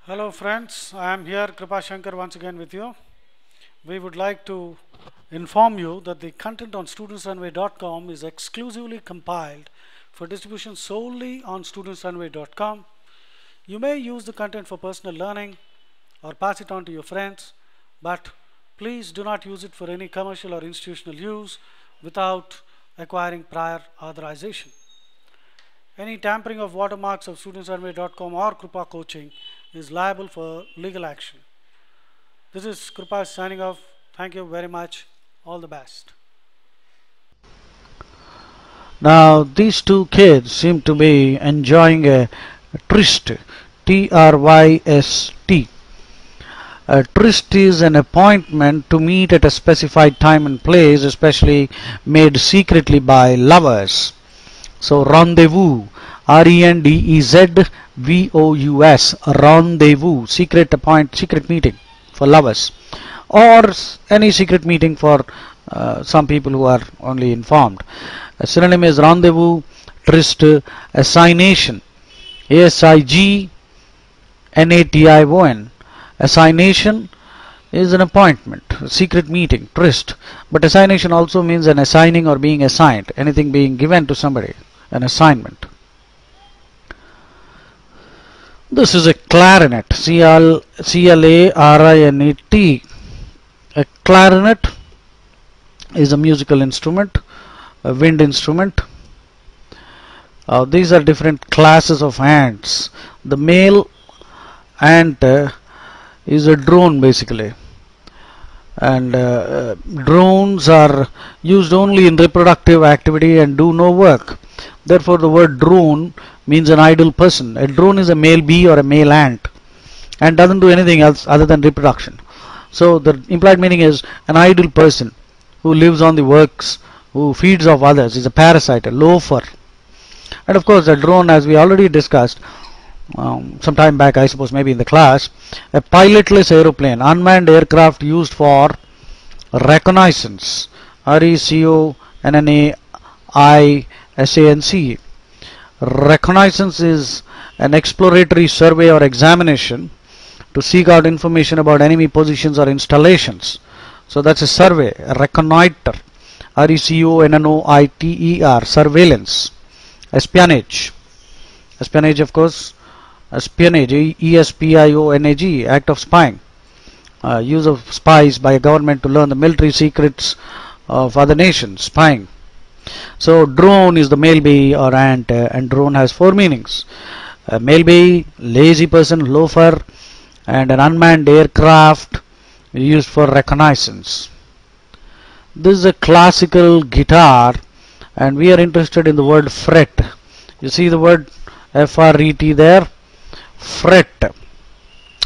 Hello friends, I am here Kripa Shankar once again with you. We would like to inform you that the content on studentsrunway.com is exclusively compiled for distribution solely on studentsrunway.com. You may use the content for personal learning or pass it on to your friends, but please do not use it for any commercial or institutional use without acquiring prior authorization. Any tampering of watermarks of studentsrunway.com or Kripa Coaching is liable for legal action. This is Kripa signing off. Thank you very much. All the best. Now these two kids seem to be enjoying a tryst, T-R-Y-S-T. A tryst is an appointment to meet at a specified time and place, especially made secretly by lovers. So rendezvous, R-E-N-D-E-Z-V-O-U-S, rendezvous, secret meeting for lovers, or any secret meeting for some people who are only informed. A synonym is rendezvous, tryst, assignation, A-S-I-G-N-A-T-I-O-N. Assignation is an appointment, a secret meeting, tryst. But assignation also means an assigning or being assigned, anything being given to somebody, an assignment. This is a clarinet, C-L-A-R-I-N-E-T. A clarinet is a musical instrument, a wind instrument. These are different classes of ants. The male ant is a drone basically, and drones are used only in reproductive activity and do no work. Therefore the word drone means an idle person. A drone is a male bee or a male ant and doesn't do anything else other than reproduction. So the implied meaning is an idle person who lives on the works, who feeds off others, is a parasite, a loafer. And of course a drone, as we already discussed some time back, I suppose maybe in the class, a pilotless aeroplane, unmanned aircraft used for reconnaissance, R-E-C-O-N-N-A-I-S-A-N-C. Reconnaissance is an exploratory survey or examination to seek out information about enemy positions or installations. So that's a survey, a reconnoiter, R-E-C-O-N-N-O-I-T-E-R, surveillance. Espionage, espionage of course, espionage, E-S-P-I-O-N-A-G, act of spying, use of spies by a government to learn the military secrets of other nations, spying. So drone is the male bee or ant, and drone has four meanings: a male bee, lazy person, loafer, and an unmanned aircraft used for reconnaissance. This is a classical guitar, and we are interested in the word fret. You see the word F-R-E-T there, fret.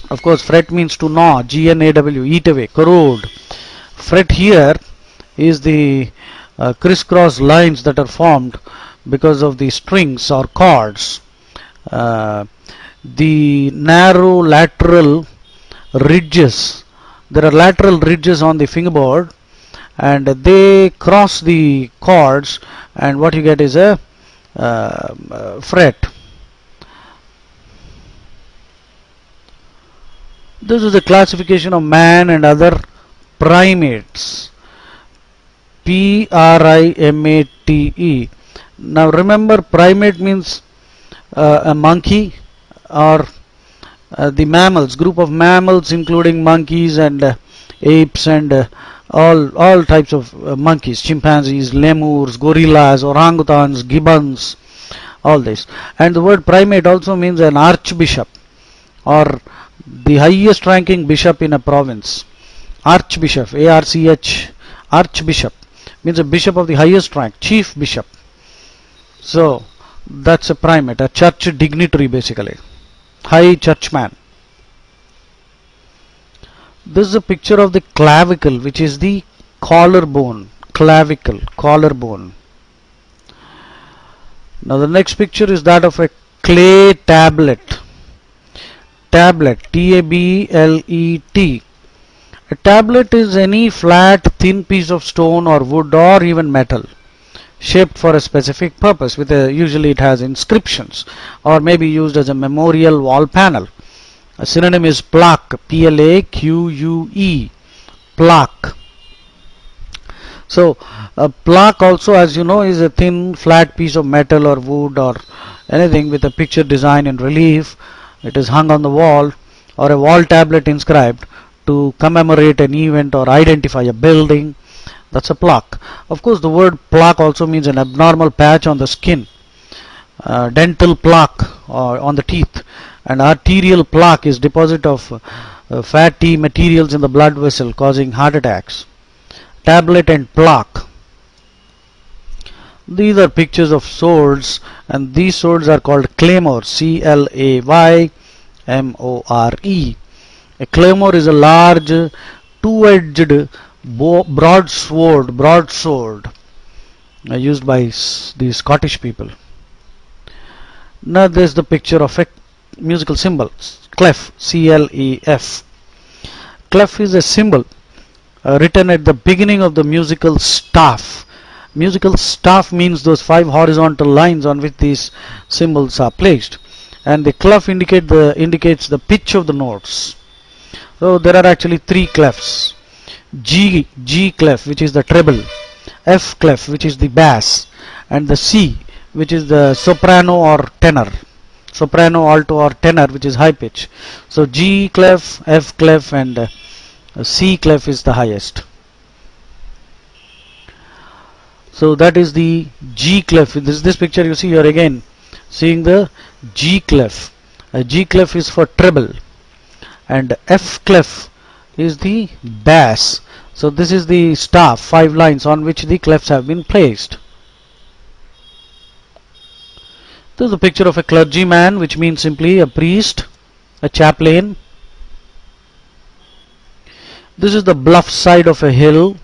Of course fret means to gnaw, G-N-A-W, eat away, corrode. Fret here is the crisscross lines that are formed because of the strings or chords. The narrow lateral ridges, there are lateral ridges on the fingerboard, and they cross the chords, and what you get is a fret. This is the classification of man and other primates, P-R-I-M-A-T-E. Now remember, primate means a monkey, or the mammals, group of mammals including monkeys and apes and all types of monkeys, chimpanzees, lemurs, gorillas, orangutans, gibbons, all this. And the word primate also means an archbishop, or the highest ranking bishop in a province. Archbishop, A-R-C-H, archbishop means a bishop of the highest rank, chief bishop. So that's a primate, a church dignitary basically, high churchman. This is a picture of the clavicle, which is the collarbone, clavicle, collarbone. Now the next picture is that of a clay tablet, tablet, T-A-B-L-E-T. A tablet is any flat, thin piece of stone or wood or even metal, shaped for a specific purpose. Usually it has inscriptions, or may be used as a memorial wall panel. A synonym is plaque, P-L-A-Q-U-E, plaque. So a plaque also, as you know, is a thin flat piece of metal or wood or anything with a picture design in relief. It is hung on the wall or a wall tablet inscribed to commemorate an event or identify a building. That's a plaque. Of course, the word plaque also means an abnormal patch on the skin. Dental plaque on the teeth, and arterial plaque is deposit of fatty materials in the blood vessel causing heart attacks. Tablet and plaque. These are pictures of swords, and these swords are called claymore, C-L-A-Y-M-O-R-E. A claymore is a large two-edged broadsword used by the Scottish people. Now there is the picture of a musical symbol, clef, C-L-E-F. Clef is a symbol written at the beginning of the musical staff. Musical staff means those 5 horizontal lines on which these symbols are placed, and the clef indicates the pitch of the notes. So there are actually 3 clefs: G clef, which is the treble; F clef, which is the bass; and the C, which is the soprano or tenor. Soprano, alto or tenor, which is high pitch. So G clef, F clef, and C clef is the highest. So that is the G clef. In this picture you see, you are again seeing the G clef. G clef is for treble, and F clef is the bass. So this is the staff, 5 lines on which the clefs have been placed. This is a picture of a clergyman, which means simply a priest, a chaplain. This is the bluff side of a hill,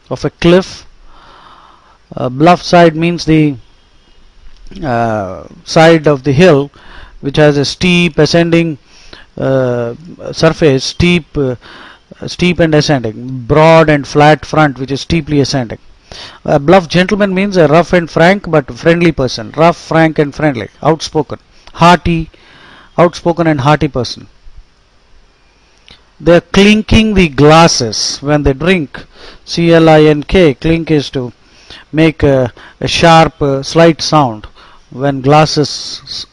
of a cliff. Bluff side means the side of the hill which has a steep ascending surface, steep and ascending, broad and flat front which is steeply ascending. A bluff gentleman means a rough and frank but friendly person. Rough, frank and friendly, outspoken, hearty, outspoken and hearty person. They are clinking the glasses when they drink. C-L-I-N-K. Clink is to make a sharp, slight sound when glasses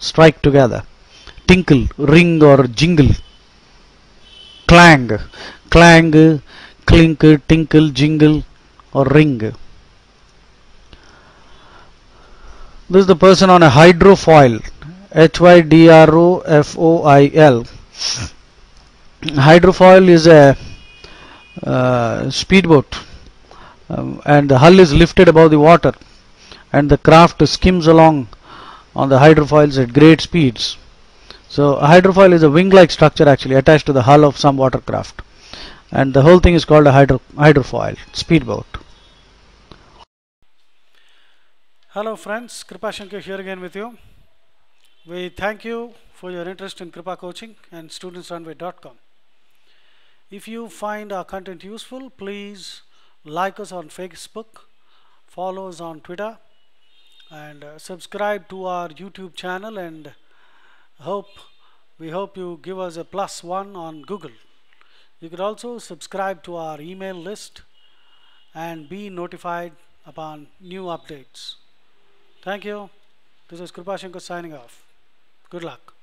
strike together. Tinkle, ring or jingle. Clang, clang, clink, tinkle, jingle or ring. This is the person on a hydrofoil, H-Y-D-R-O-F-O-I-L. Hydrofoil is a speedboat, and the hull is lifted above the water, and the craft skims along on the hydrofoils at great speeds. So a hydrofoil is a wing-like structure actually attached to the hull of some watercraft, and the whole thing is called a hydrofoil, speedboat. Hello friends, Kripa Shankar here again with you. We thank you for your interest in Kripa Coaching and studentsrunway.com. If you find our content useful, please like us on Facebook, follow us on Twitter, and subscribe to our YouTube channel, and we hope you give us a +1 on Google. You could also subscribe to our email list and be notified upon new updates. Thank you. This is Kripa Shankar signing off. Good luck.